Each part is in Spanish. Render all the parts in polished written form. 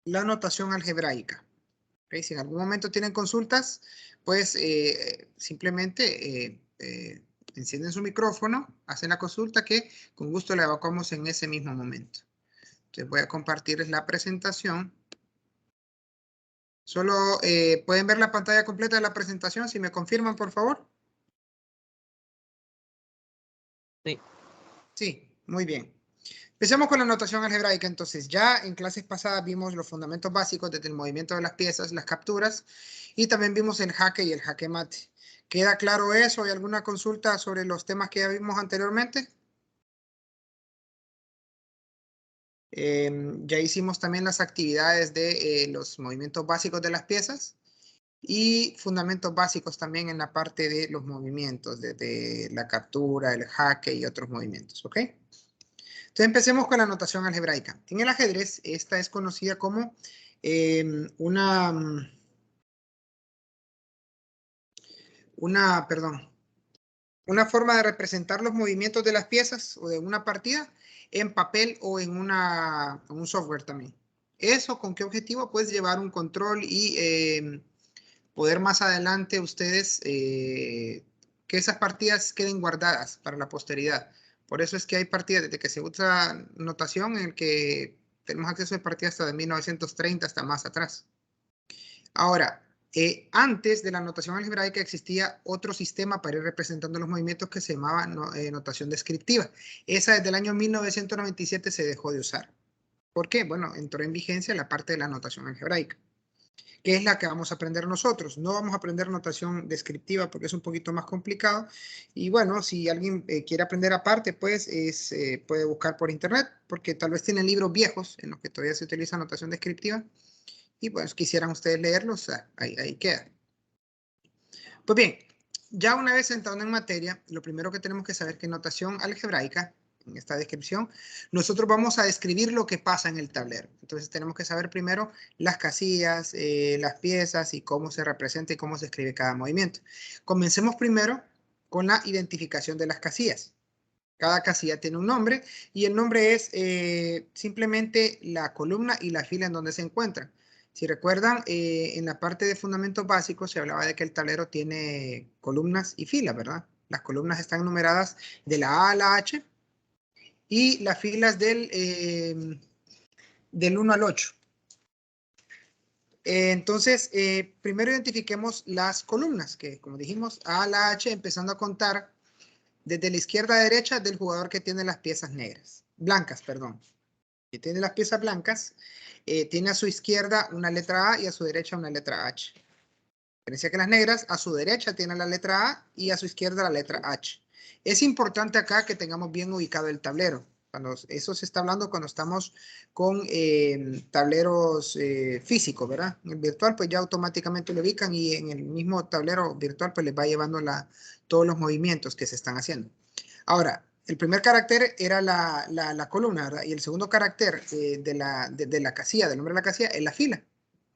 la notación algebraica. ¿Okay? Si en algún momento tienen consultas, pues simplemente encienden su micrófono, hacen la consulta que con gusto la evacuamos en ese mismo momento. Entonces voy a compartirles la presentación. Solo pueden ver la pantalla completa de la presentación, si me confirman, por favor. Sí. Sí, muy bien. Empecemos con la notación algebraica. Entonces, ya en clases pasadas vimos los fundamentos básicos desde el movimiento de las piezas, las capturas, y también vimos el jaque y el jaque mate. ¿Queda claro eso? ¿Hay alguna consulta sobre los temas que ya vimos anteriormente? Ya hicimos también las actividades de los movimientos básicos de las piezas y fundamentos básicos también en la parte de los movimientos, desde la captura, el jaque y otros movimientos, ¿ok? Entonces empecemos con la notación algebraica. En el ajedrez, esta es conocida como una forma de representar los movimientos de las piezas o de una partida en papel o en un software también. ¿Eso con qué objetivo? Pues llevar un control y poder más adelante ustedes que esas partidas queden guardadas para la posteridad. Por eso es que hay partidas desde que se usa notación en el que tenemos acceso a partidas hasta de 1930 hasta más atrás. Ahora, antes de la notación algebraica existía otro sistema para ir representando los movimientos que se llamaba notación descriptiva. Esa desde el año 1997 se dejó de usar. ¿Por qué? Bueno, entró en vigencia la parte de la notación algebraica, que es la que vamos a aprender nosotros. No vamos a aprender notación descriptiva porque es un poquito más complicado. Y bueno, si alguien quiere aprender aparte, pues puede buscar por internet, porque tal vez tienen libros viejos en los que todavía se utiliza notación descriptiva. Y pues quisieran ustedes leerlos, ahí queda. Pues bien, ya una vez entrando en materia, lo primero que tenemos que saber es que en notación algebraica, en esta descripción, nosotros vamos a describir lo que pasa en el tablero. Entonces tenemos que saber primero las casillas, las piezas y cómo se representa y cómo se escribe cada movimiento. Comencemos primero con la identificación de las casillas. Cada casilla tiene un nombre y el nombre es simplemente la columna y la fila en donde se encuentran. Si recuerdan, en la parte de fundamentos básicos se hablaba de que el tablero tiene columnas y filas, ¿verdad? Las columnas están numeradas de la A a la H y las filas del 1 al 8. Entonces, primero identifiquemos las columnas, que como dijimos, A a la H, empezando a contar desde la izquierda a derecha del jugador que tiene las piezas blancas, perdón. Que tiene las piezas blancas, tiene a su izquierda una letra A y a su derecha una letra H. Diferencia que las negras, a su derecha tienen la letra A y a su izquierda la letra H. Es importante acá que tengamos bien ubicado el tablero. Eso se está hablando cuando estamos con tableros físicos, ¿verdad? En el virtual pues ya automáticamente lo ubican y en el mismo tablero virtual pues les va llevando todos los movimientos que se están haciendo. Ahora, el primer carácter era la columna, ¿verdad? Y el segundo carácter de la casilla, del nombre de la casilla, es la fila.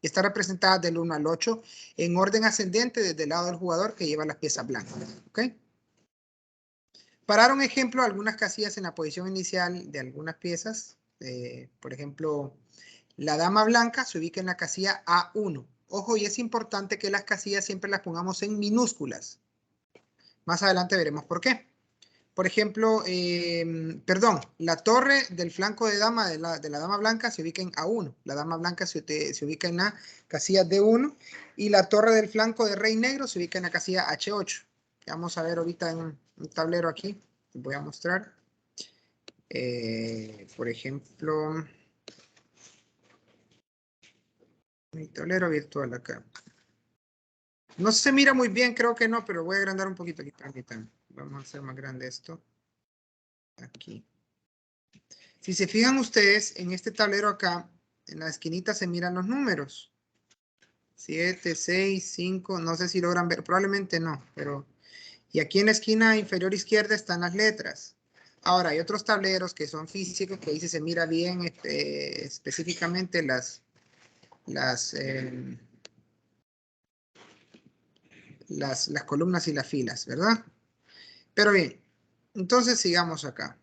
Está representada del 1 al 8 en orden ascendente desde el lado del jugador que lleva las piezas blancas. ¿Ok? Para dar un ejemplo, algunas casillas en la posición inicial de algunas piezas, por ejemplo, la dama blanca se ubica en la casilla A1. Ojo, y es importante que las casillas siempre las pongamos en minúsculas. Más adelante veremos por qué. Por ejemplo, la torre del flanco de dama de la dama blanca se ubica en A1. La dama blanca se ubica en la casilla D1 y la torre del flanco de rey negro se ubica en la casilla H8. Vamos a ver ahorita en un tablero aquí. Les voy a mostrar. Por ejemplo, mi tablero virtual acá. No se mira muy bien, creo que no, pero voy a agrandar un poquito aquí. Permítanme. Vamos a hacer más grande esto. Aquí. Si se fijan ustedes, en este tablero acá, en la esquinita se miran los números. 7, 6, 5, no sé si logran ver, probablemente no, pero... Y aquí en la esquina inferior izquierda están las letras. Ahora, hay otros tableros que son físicos, que ahí sí se mira bien específicamente las columnas y las filas, ¿verdad? Pero bien, entonces sigamos acá.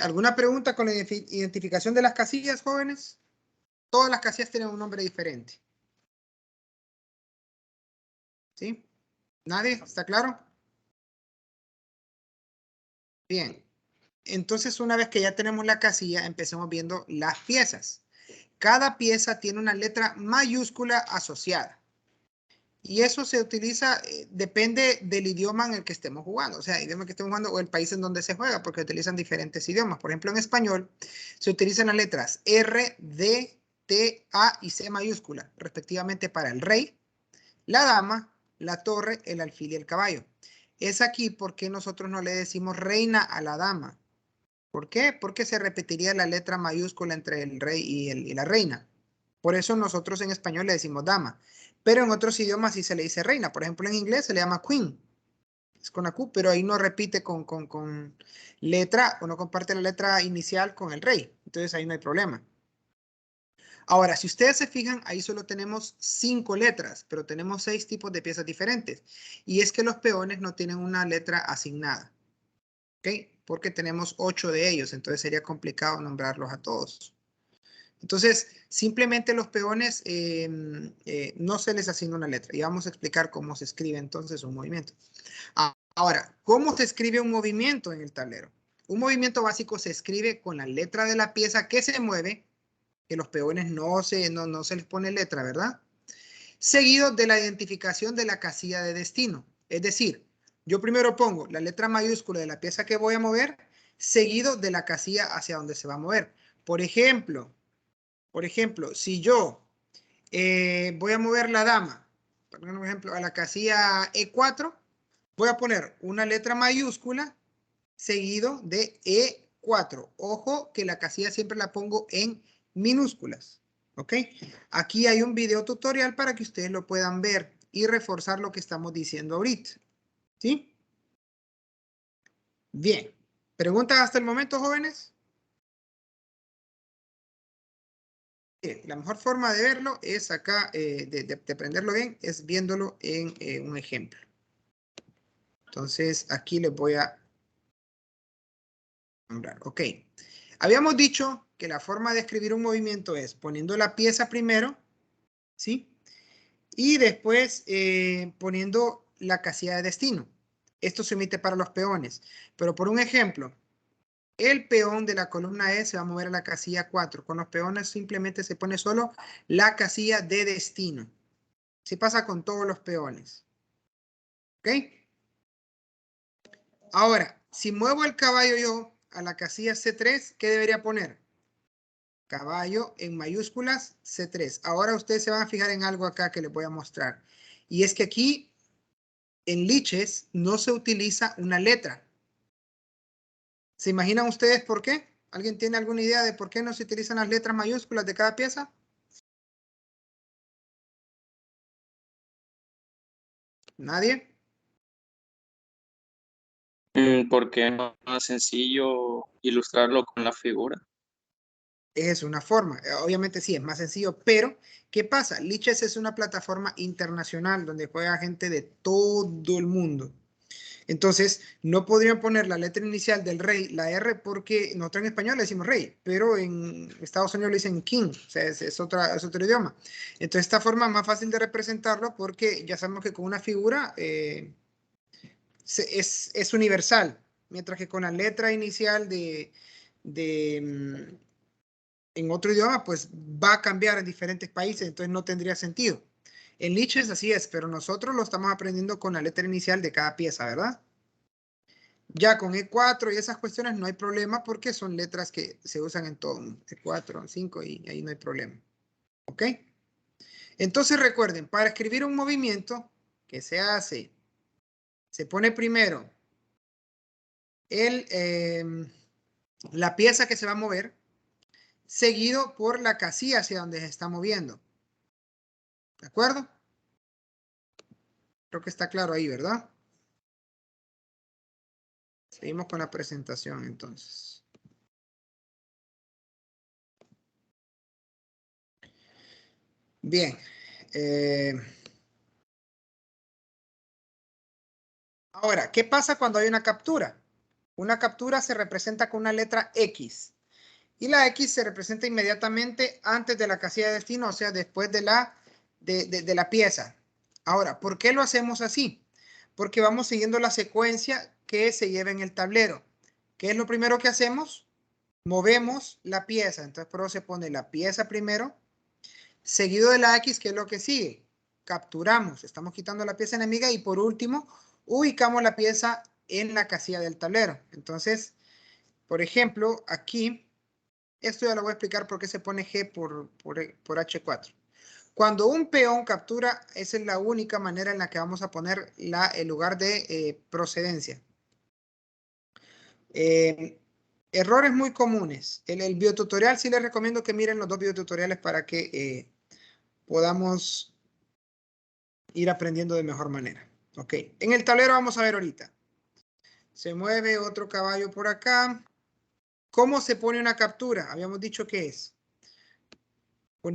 ¿Alguna pregunta con la identificación de las casillas, jóvenes? Todas las casillas tienen un nombre diferente. ¿Sí? ¿Nadie? ¿Está claro? Bien. Entonces, una vez que ya tenemos la casilla, empecemos viendo las piezas. Cada pieza tiene una letra mayúscula asociada. Y eso se utiliza, depende del idioma en el que estemos jugando. O sea, el idioma que estemos jugando o el país en donde se juega, porque utilizan diferentes idiomas. Por ejemplo, en español se utilizan las letras R, D, T, A y C mayúscula, respectivamente para el rey, la dama, la torre, el alfil y el caballo. Es aquí porque nosotros no le decimos reina a la dama. ¿Por qué? Porque se repetiría la letra mayúscula entre el rey y la reina. Por eso nosotros en español le decimos dama. Pero en otros idiomas sí se le dice reina. Por ejemplo, en inglés se le llama queen. Es con la Q, pero ahí no repite con letra o no comparte la letra inicial con el rey. Entonces ahí no hay problema. Ahora, si ustedes se fijan, ahí solo tenemos 5 letras, pero tenemos 6 tipos de piezas diferentes. Y es que los peones no tienen una letra asignada. ¿Ok? Porque tenemos 8 de ellos, entonces sería complicado nombrarlos a todos. Entonces, simplemente los peones no se les asigna una letra. Y vamos a explicar cómo se escribe entonces un movimiento. Ahora, ¿cómo se escribe un movimiento en el tablero? Un movimiento básico se escribe con la letra de la pieza que se mueve, que los peones no se les pone letra, ¿verdad? Seguido de la identificación de la casilla de destino. Es decir, yo primero pongo la letra mayúscula de la pieza que voy a mover, seguido de la casilla hacia donde se va a mover. Por ejemplo, si yo voy a mover la dama, por ejemplo, a la casilla E4, voy a poner una letra mayúscula seguido de E4. Ojo que la casilla siempre la pongo en minúsculas. ¿Ok? Aquí hay un video tutorial para que ustedes lo puedan ver y reforzar lo que estamos diciendo ahorita. ¿Sí? Bien. ¿Preguntas hasta el momento, jóvenes? La mejor forma de verlo es acá, de aprenderlo bien, es viéndolo en un ejemplo. Entonces, aquí les voy a nombrar. Ok. Habíamos dicho que la forma de escribir un movimiento es poniendo la pieza primero, ¿sí? Y después poniendo la casilla de destino. Esto se emite para los peones. Pero por un ejemplo, el peón de la columna E se va a mover a la casilla 4. Con los peones simplemente se pone solo la casilla de destino. Se pasa con todos los peones. ¿Ok? Ahora, si muevo el caballo yo a la casilla C3, ¿qué debería poner? Caballo en mayúsculas C3. Ahora ustedes se van a fijar en algo acá que les voy a mostrar. Y es que aquí en liches no se utiliza una letra. ¿Se imaginan ustedes por qué? ¿Alguien tiene alguna idea de por qué no se utilizan las letras mayúsculas de cada pieza? ¿Nadie? Porque es más sencillo ilustrarlo con la figura. Es una forma. Obviamente sí, es más sencillo, pero ¿qué pasa? Liches es una plataforma internacional donde juega gente de todo el mundo. Entonces, no podrían poner la letra inicial del rey, la R, porque nosotros en español le decimos rey, pero en Estados Unidos le dicen king, o sea, es otro idioma. Entonces, esta forma es más fácil de representarlo porque ya sabemos que con una figura es universal, mientras que con la letra inicial de en otro idioma, pues va a cambiar en diferentes países, entonces no tendría sentido. En Liches así es, pero nosotros lo estamos aprendiendo con la letra inicial de cada pieza, ¿verdad? Ya con E4 y esas cuestiones no hay problema porque son letras que se usan en todo mundo. E4, 5 y ahí no hay problema. ¿Ok? Entonces recuerden, para escribir un movimiento, ¿qué se hace? Se pone primero la pieza que se va a mover, seguido por la casilla hacia donde se está moviendo. ¿De acuerdo? Creo que está claro ahí, ¿verdad? Seguimos con la presentación entonces. Bien. Ahora, ¿qué pasa cuando hay una captura? Una captura se representa con una letra X. Y la X se representa inmediatamente antes de la casilla de destino, o sea, después de la pieza. Ahora, ¿por qué lo hacemos así? Porque vamos siguiendo la secuencia que se lleva en el tablero. ¿Qué es lo primero que hacemos? Movemos la pieza. Entonces, por eso se pone la pieza primero, seguido de la X, que es lo que sigue. Capturamos, estamos quitando la pieza enemiga y por último, ubicamos la pieza en la casilla del tablero. Entonces, por ejemplo, aquí, esto ya lo voy a explicar por qué se pone G por H4. Cuando un peón captura, esa es la única manera en la que vamos a poner el lugar de procedencia. Errores muy comunes. En el biotutorial sí les recomiendo que miren los dos biotutoriales para que podamos ir aprendiendo de mejor manera. Ok, en el tablero vamos a ver ahorita. Se mueve otro caballo por acá. ¿Cómo se pone una captura? Habíamos dicho que es.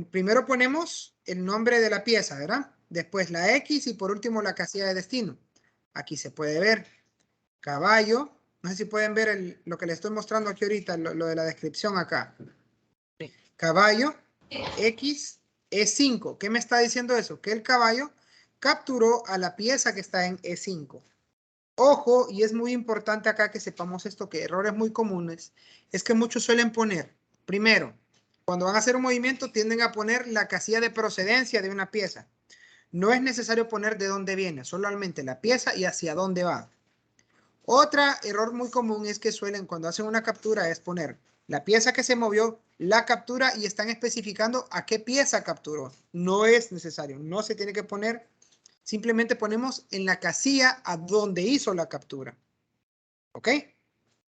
Primero ponemos el nombre de la pieza, ¿verdad? Después la X y por último la casilla de destino. Aquí se puede ver caballo. No sé si pueden ver lo que les estoy mostrando aquí ahorita, lo de la descripción acá. Caballo, X, E5. ¿Qué me está diciendo eso? Que el caballo capturó a la pieza que está en E5. Ojo, y es muy importante acá que sepamos esto, que errores muy comunes, es que muchos suelen poner, primero, cuando van a hacer un movimiento tienden a poner la casilla de procedencia de una pieza. No es necesario poner de dónde viene, solamente la pieza y hacia dónde va. Otro error muy común es que suelen, cuando hacen una captura, es poner la pieza que se movió, la captura y están especificando a qué pieza capturó. No es necesario, no se tiene que poner. Simplemente ponemos en la casilla a donde hizo la captura. ¿Ok?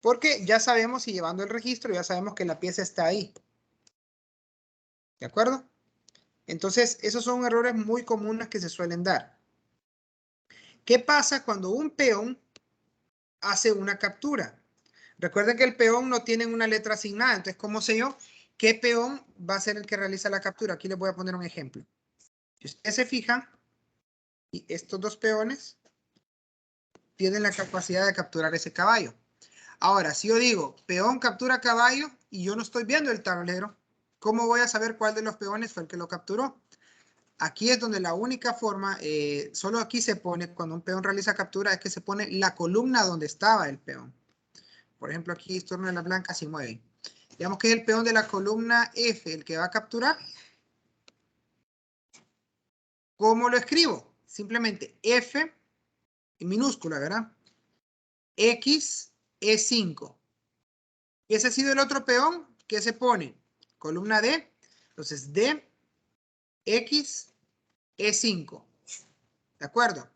Porque ya sabemos y llevando el registro ya sabemos que la pieza está ahí. ¿De acuerdo? Entonces, esos son errores muy comunes que se suelen dar. ¿Qué pasa cuando un peón hace una captura? Recuerden que el peón no tiene una letra asignada. Entonces, ¿cómo sé yo qué peón va a ser el que realiza la captura? Aquí les voy a poner un ejemplo. Si ustedes se fijan, y estos dos peones tienen la capacidad de capturar ese caballo. Ahora, si yo digo peón captura caballo y yo no estoy viendo el tablero, ¿cómo voy a saber cuál de los peones fue el que lo capturó? Aquí es donde la única forma, solo aquí se pone, cuando un peón realiza captura, es que se pone la columna donde estaba el peón. Por ejemplo, aquí turno de la blanca se mueve. Digamos que es el peón de la columna F el que va a capturar. ¿Cómo lo escribo? Simplemente F en minúscula, ¿verdad? X, E5. Y ese ha sido el otro peón que se pone. Columna D. Entonces D, X, E5. ¿De acuerdo?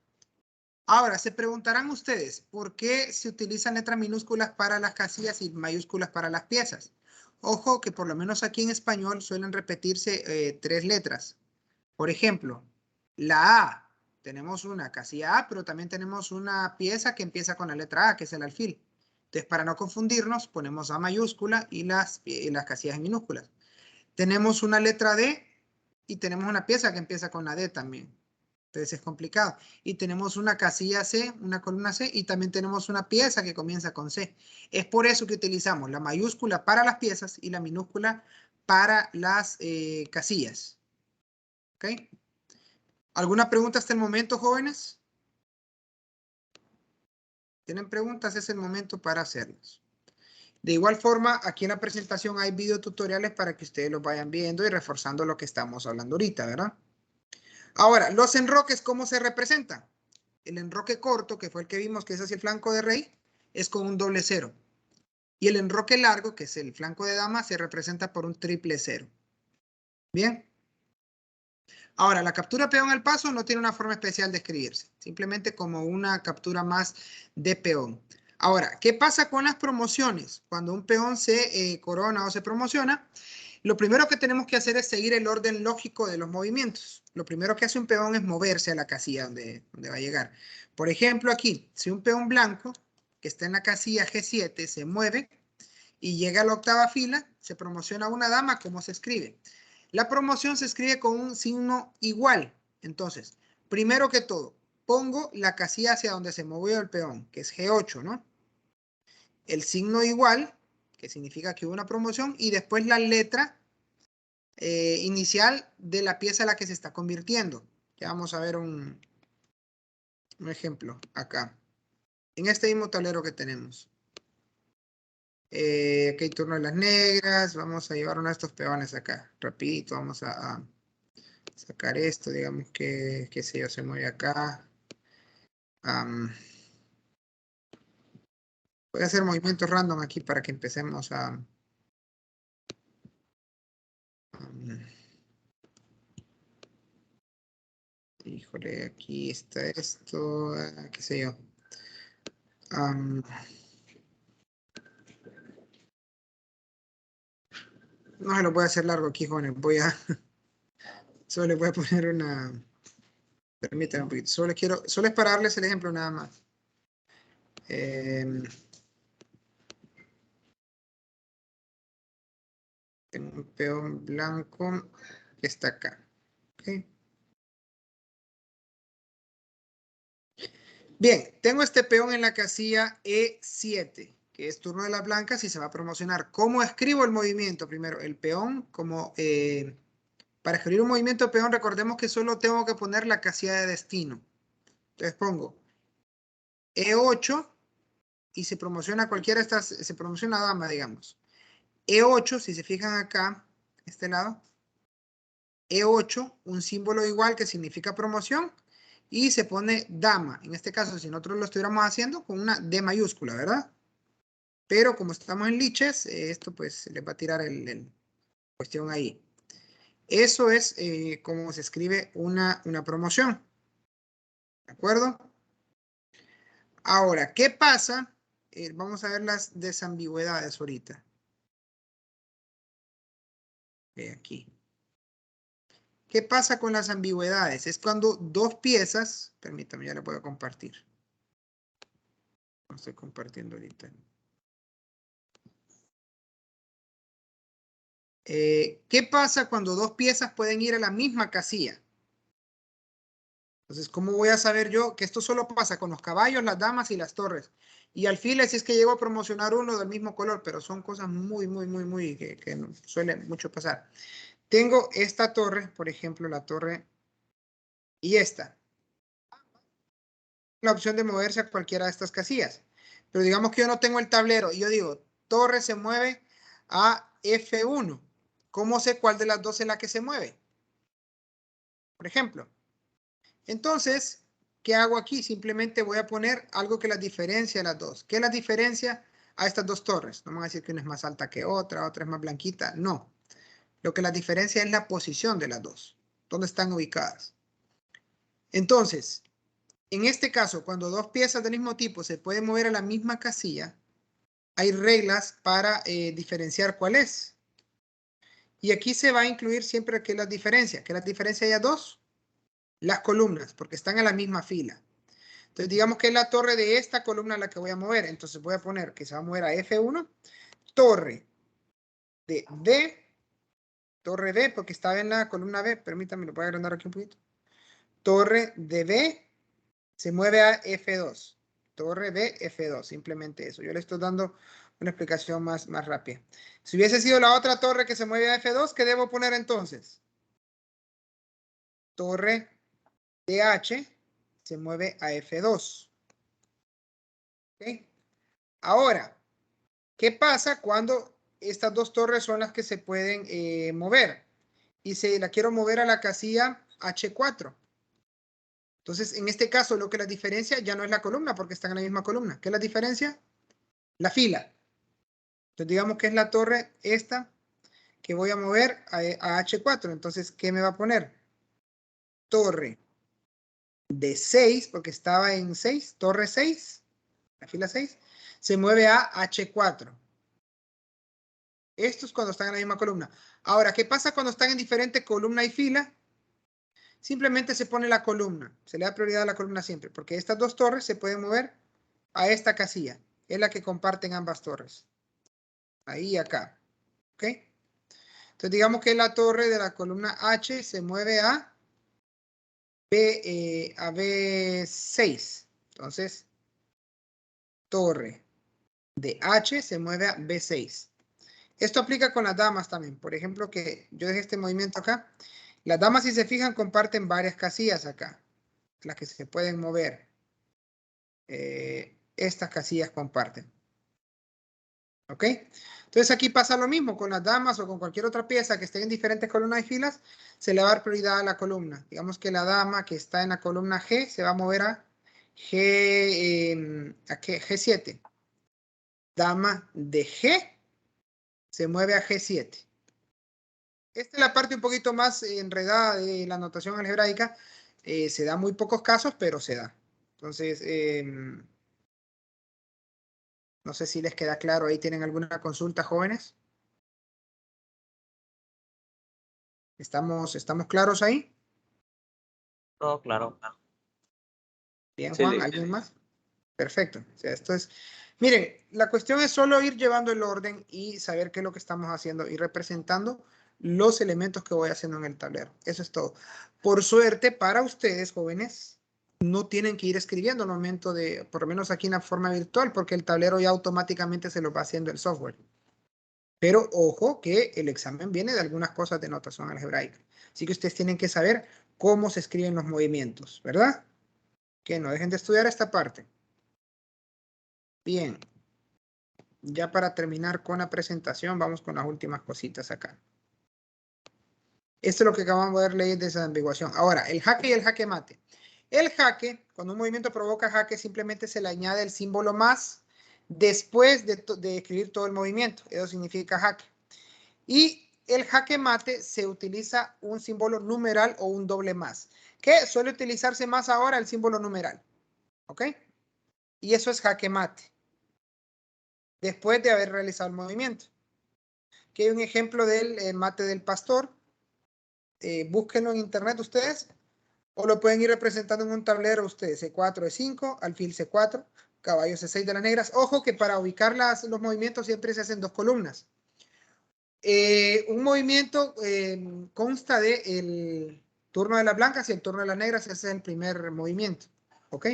Ahora, se preguntarán ustedes, ¿por qué se utilizan letras minúsculas para las casillas y mayúsculas para las piezas? Ojo que por lo menos aquí en español suelen repetirse 3 letras. Por ejemplo, la A. Tenemos una casilla A, pero también tenemos una pieza que empieza con la letra A, que es el alfil. Entonces, para no confundirnos, ponemos A mayúscula y las casillas en minúsculas. Tenemos una letra D y tenemos una pieza que empieza con la D también. Entonces es complicado. Y tenemos una casilla C, una columna C, y también tenemos una pieza que comienza con C. Es por eso que utilizamos la mayúscula para las piezas y la minúscula para las casillas. ¿Ok? ¿Alguna pregunta hasta el momento, jóvenes? ¿Tienen preguntas? Es el momento para hacerlas. De igual forma, aquí en la presentación hay videotutoriales para que ustedes los vayan viendo y reforzando lo que estamos hablando ahorita, ¿verdad? Ahora, los enroques, ¿cómo se representan? El enroque corto, que fue el que vimos que es hacia el flanco de rey, es con un doble cero. Y el enroque largo, que es el flanco de dama, se representa por un triple cero. Bien. Ahora, la captura peón al paso no tiene una forma especial de escribirse, simplemente como una captura más de peón. Ahora, ¿qué pasa con las promociones? Cuando un peón se corona o se promociona, lo primero que tenemos que hacer es seguir el orden lógico de los movimientos. Lo primero que hace un peón es moverse a la casilla donde va a llegar. Por ejemplo, aquí, si un peón blanco que está en la casilla G7 se mueve y llega a la octava fila, se promociona a una dama, ¿cómo se escribe? La promoción se escribe con un signo igual. Entonces, primero que todo, pongo la casilla hacia donde se movió el peón, que es G8, ¿no? el signo igual, que significa que hubo una promoción, y después la letra inicial de la pieza a la que se está convirtiendo. Ya vamos a ver un ejemplo acá. En este mismo tablero que tenemos. Aquí hay turno de las negras. Vamos a llevar uno de estos peones acá. Rapidito, vamos a sacar esto. Digamos que, qué sé yo, se mueve acá. Voy a hacer movimientos random aquí para que empecemos a... híjole, aquí está esto, qué sé yo. No se lo voy a hacer largo aquí, jóvenes. Solo le voy a poner una... Permítanme un poquito. Solo es para darles el ejemplo nada más. Tengo un peón blanco que está acá. ¿Okay? Bien, tengo este peón en la casilla E7, que es turno de las blancas y se va a promocionar. ¿Cómo escribo el movimiento? Primero, el peón como... para escribir un movimiento de peón, recordemos que solo tengo que poner la casilla de destino. Entonces pongo E8 y se promociona cualquiera de estas, se promociona dama, digamos. E8, si se fijan acá, este lado, E8, un símbolo igual que significa promoción, y se pone dama. En este caso, si nosotros lo estuviéramos haciendo con una D mayúscula, ¿verdad? Pero como estamos en liches, esto pues se le va a tirar el cuestión ahí. Eso es como se escribe una promoción. ¿De acuerdo? Ahora, ¿qué pasa? Vamos a ver las desambigüedades ahorita. Aquí. ¿Qué pasa con las ambigüedades? Es cuando dos piezas, permítame, ya le puedo compartir. No estoy compartiendo ahorita. ¿Qué pasa cuando dos piezas pueden ir a la misma casilla? Entonces, ¿cómo voy a saber yo que esto solo pasa con los caballos, las damas y las torres? Y alfiles si es que llego a promocionar uno del mismo color, pero son cosas muy que no suele mucho pasar. Tengo esta torre, por ejemplo, la torre y esta. La opción de moverse a cualquiera de estas casillas. Pero digamos que yo no tengo el tablero y yo digo, torre se mueve a F1. ¿Cómo sé cuál de las dos es la que se mueve? Por ejemplo. Entonces, ¿qué hago aquí? Simplemente voy a poner algo que las diferencia a las dos. ¿Qué las diferencia a estas dos torres? No me van a decir que una es más alta que otra es más blanquita. No. Lo que las diferencia es la posición de las dos. ¿Dónde están ubicadas? Entonces, en este caso, cuando dos piezas del mismo tipo se pueden mover a la misma casilla, hay reglas para diferenciar cuál es. Y aquí se va a incluir siempre que las diferencias. ¿Qué las diferencia hay a dos? Las columnas, porque están en la misma fila. Entonces, digamos que es la torre de esta columna la que voy a mover. Entonces, voy a poner que se va a mover a F1. Torre de D. Torre B, porque estaba en la columna B. Permítanme, lo voy a agrandar aquí un poquito. Torre de B se mueve a F2. Torre B, F2. Simplemente eso. Yo le estoy dando una explicación más rápida. Si hubiese sido la otra torre que se mueve a F2, ¿qué debo poner entonces? Torre DH se mueve a F2. ¿Okay? Ahora, ¿qué pasa cuando estas dos torres son las que se pueden mover? Y si la quiero mover a la casilla H4. Entonces, en este caso, lo que la diferencia ya no es la columna, porque están en la misma columna. ¿Qué es la diferencia? La fila. Entonces, digamos que es la torre esta que voy a mover a H4. Entonces, ¿qué me va a poner? Torre de 6, porque estaba en 6. Torre 6, la fila 6, se mueve a H4. Esto es cuando están en la misma columna. Ahora, ¿qué pasa cuando están en diferente columna y fila? Simplemente se pone la columna. Se le da prioridad a la columna siempre, porque estas dos torres se pueden mover a esta casilla. Es la que comparten ambas torres. Ahí y acá. ¿Ok? Entonces, digamos que la torre de la columna H se mueve a B6. Entonces, torre de H se mueve a B6. Esto aplica con las damas también. Por ejemplo, que yo dejé este movimiento acá. Las damas, si se fijan, comparten varias casillas acá. Las que se pueden mover. Estas casillas comparten. ¿Ok? Entonces aquí pasa lo mismo con las damas o con cualquier otra pieza que esté en diferentes columnas y filas, se le va a dar prioridad a la columna. Digamos que la dama que está en la columna G se va a mover a G7. Dama de G se mueve a G7. Esta es la parte un poquito más enredada de la notación algebraica. Se da muy pocos casos, pero se da. Entonces, no sé si les queda claro. ¿Ahí tienen alguna consulta, jóvenes? ¿Estamos claros ahí? Todo claro. Bien, Sí, Juan, ¿alguien más? Perfecto. O sea, esto es... Miren, la cuestión es solo ir llevando el orden y saber qué es lo que estamos haciendo y representando los elementos que voy haciendo en el tablero. Eso es todo. Por suerte, para ustedes, jóvenes, no tienen que ir escribiendo al momento de, por lo menos aquí en la forma virtual, porque el tablero ya automáticamente se lo va haciendo el software. Pero ojo que el examen viene de algunas cosas de notación algebraica. Así que ustedes tienen que saber cómo se escriben los movimientos, ¿verdad? Que no dejen de estudiar esta parte. Bien. Ya para terminar con la presentación, vamos con las últimas cositas acá. Esto es lo que acabamos de ver, leyes de desambiguación. Ahora, el jaque y el jaque mate. El jaque, cuando un movimiento provoca jaque, simplemente se le añade el símbolo más después de escribir todo el movimiento. Eso significa jaque. Y el jaque mate se utiliza un símbolo numeral o un doble más, que suele utilizarse más ahora el símbolo numeral. ¿Ok? Y eso es jaque mate, después de haber realizado el movimiento. Aquí hay un ejemplo del mate del pastor. Búsquenlo en internet ustedes, o lo pueden ir representando en un tablero ustedes. C4, E5, alfil C4, caballo C6 de las negras. Ojo que para ubicar los movimientos siempre se hacen dos columnas. Un movimiento consta de el turno de las blancas y el turno de las negras. Ese es el primer movimiento. ¿Ok?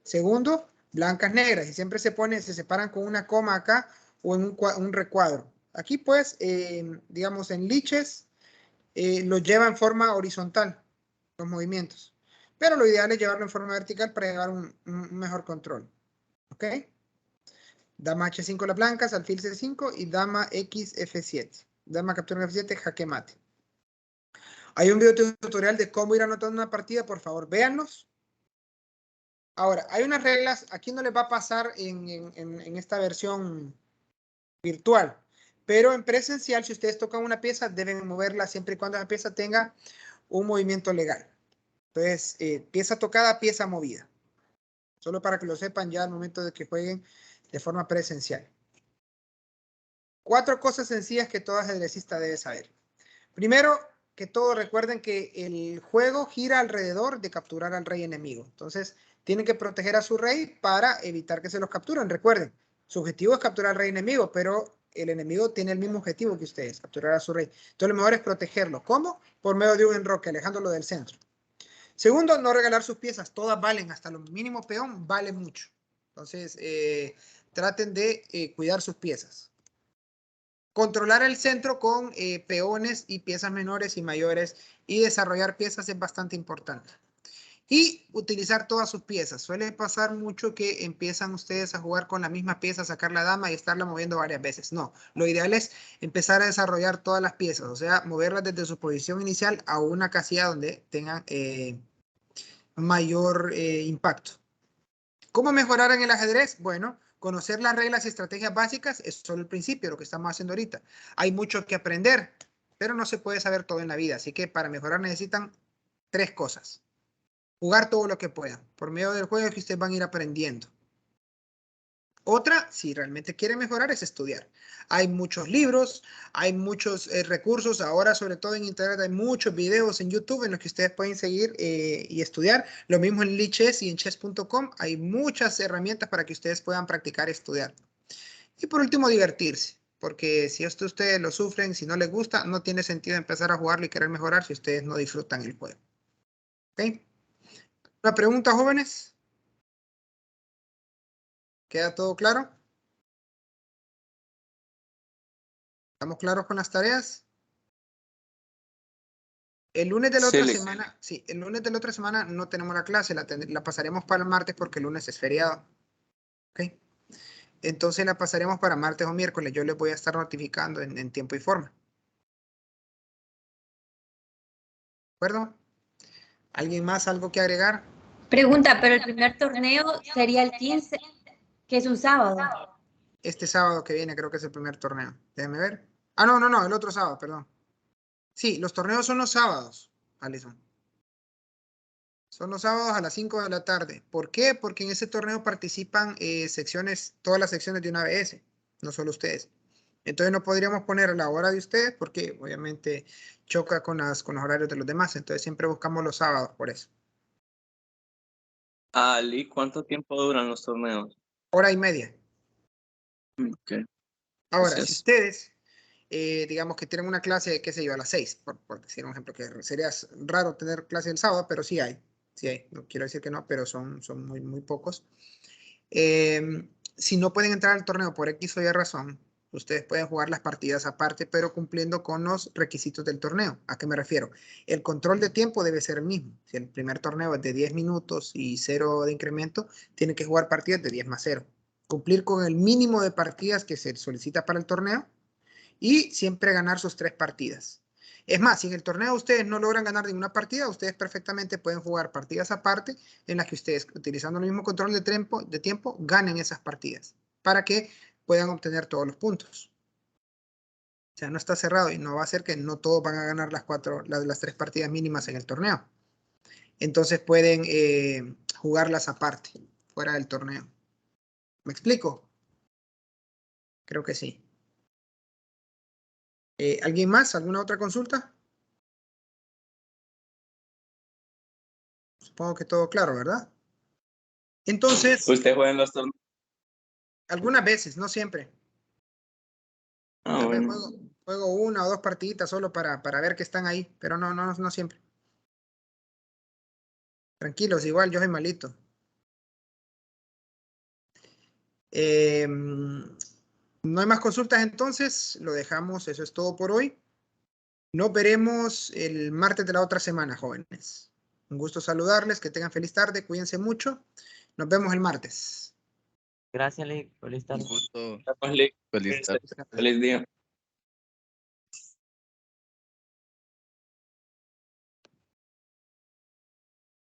Segundo, blancas, negras. Y siempre se separan con una coma acá o en un recuadro. Aquí pues, digamos en liches, lo lleva en forma horizontal, los movimientos. Pero lo ideal es llevarlo en forma vertical para llevar un mejor control. ¿Ok? Dama H5 las blancas, alfil C5 y dama X F7. Dama captura en F7, jaque mate. Hay un video tutorial de cómo ir anotando una partida, por favor, véanlos. Ahora, hay unas reglas, aquí no les va a pasar en esta versión virtual, pero en presencial, si ustedes tocan una pieza, deben moverla siempre y cuando esa pieza tenga un movimiento legal. Entonces, pieza tocada, pieza movida. Solo para que lo sepan ya al momento de que jueguen de forma presencial. 4 cosas sencillas que todo ajedrecista debe saber. Primero, que todos recuerden que el juego gira alrededor de capturar al rey enemigo. Entonces, tienen que proteger a su rey para evitar que se los capturen. Recuerden, su objetivo es capturar al rey enemigo, pero el enemigo tiene el mismo objetivo que ustedes, capturar a su rey. Entonces, lo mejor es protegerlo. ¿Cómo? Por medio de un enroque, alejándolo del centro. Segundo, no regalar sus piezas. Todas valen, hasta lo mínimo peón vale mucho. Entonces, traten de cuidar sus piezas. Controlar el centro con peones y piezas menores y mayores y desarrollar piezas es bastante importante. Y utilizar todas sus piezas. Suele pasar mucho que empiezan ustedes a jugar con la misma pieza, sacar la dama y estarla moviendo varias veces. No, lo ideal es empezar a desarrollar todas las piezas, o sea, moverlas desde su posición inicial a una casilla donde tengan mayor impacto. ¿Cómo mejorar en el ajedrez? Bueno, conocer las reglas y estrategias básicas es solo el principio, lo que estamos haciendo ahorita. Hay mucho que aprender, pero no se puede saber todo en la vida. Así que para mejorar necesitan 3 cosas. Jugar todo lo que puedan. Por medio del juego que ustedes van a ir aprendiendo. Otra, si realmente quieren mejorar, es estudiar. Hay muchos libros, hay muchos recursos, ahora sobre todo en internet hay muchos videos en YouTube en los que ustedes pueden seguir y estudiar. Lo mismo en Lichess y en chess.com, hay muchas herramientas para que ustedes puedan practicar y estudiar. Y por último, divertirse, porque si esto ustedes lo sufren, si no les gusta, no tiene sentido empezar a jugarlo y querer mejorar si ustedes no disfrutan el juego. ¿Ok? ¿Una pregunta, jóvenes? ¿Queda todo claro? ¿Estamos claros con las tareas? El lunes de la Sí, otra Lick. semana, sí, el lunes de la otra semana no tenemos la clase, la pasaremos para el martes porque el lunes es feriado. ¿Ok? Entonces la pasaremos para martes o miércoles. Yo les voy a estar notificando en tiempo y forma. ¿De acuerdo? ¿Alguien más algo que agregar? Pregunta, pero el primer torneo sería el 15, que es un sábado. Este sábado que viene creo que es el primer torneo. Déjenme ver. Ah, no, el otro sábado, perdón. Sí, los torneos son los sábados, Alison. Son los sábados a las 5 de la tarde. ¿Por qué? Porque en ese torneo participan secciones, todas las secciones de una ABS, no solo ustedes. Entonces no podríamos poner a la hora de ustedes porque obviamente choca con los horarios de los demás. Entonces siempre buscamos los sábados por eso. Ah, Lick, ¿cuánto tiempo duran los torneos? Hora y media. Ok. Ahora, si Gracias. ustedes, digamos que tienen una clase, qué sé yo, a las 6, por decir un ejemplo, que sería raro tener clase el sábado, pero sí hay. Sí hay. No quiero decir que no, pero son muy, muy pocos. Si no pueden entrar al torneo por X o Y razón, ustedes pueden jugar las partidas aparte, pero cumpliendo con los requisitos del torneo. ¿A qué me refiero? El control de tiempo debe ser el mismo. Si el primer torneo es de 10 minutos y 0 de incremento, tienen que jugar partidas de 10 más 0. Cumplir con el mínimo de partidas que se solicita para el torneo y siempre ganar sus 3 partidas. Es más, si en el torneo ustedes no logran ganar ninguna partida, ustedes perfectamente pueden jugar partidas aparte en las que ustedes, utilizando el mismo control de tiempo, ganen esas partidas para que puedan obtener todos los puntos. O sea, no está cerrado y no va a ser que no todos van a ganar las 3 partidas mínimas en el torneo. Entonces pueden jugarlas aparte, fuera del torneo. ¿Me explico? Creo que sí. ¿Alguien más? ¿Alguna otra consulta? Supongo que todo claro, ¿verdad? Entonces, ¿Usted juega en los torneos? algunas veces, no siempre. Ah, Tal vez bueno. juego una o dos partiditas solo para ver que están ahí, pero no siempre. Tranquilos, igual yo soy malito. No hay más consultas entonces, lo dejamos, eso es todo por hoy. Nos veremos el martes de la otra semana, jóvenes. Un gusto saludarles, que tengan feliz tarde, cuídense mucho. Nos vemos el martes. Gracias, Lick. Feliz tarde. Un gusto. Lick. Feliz tarde. Feliz día.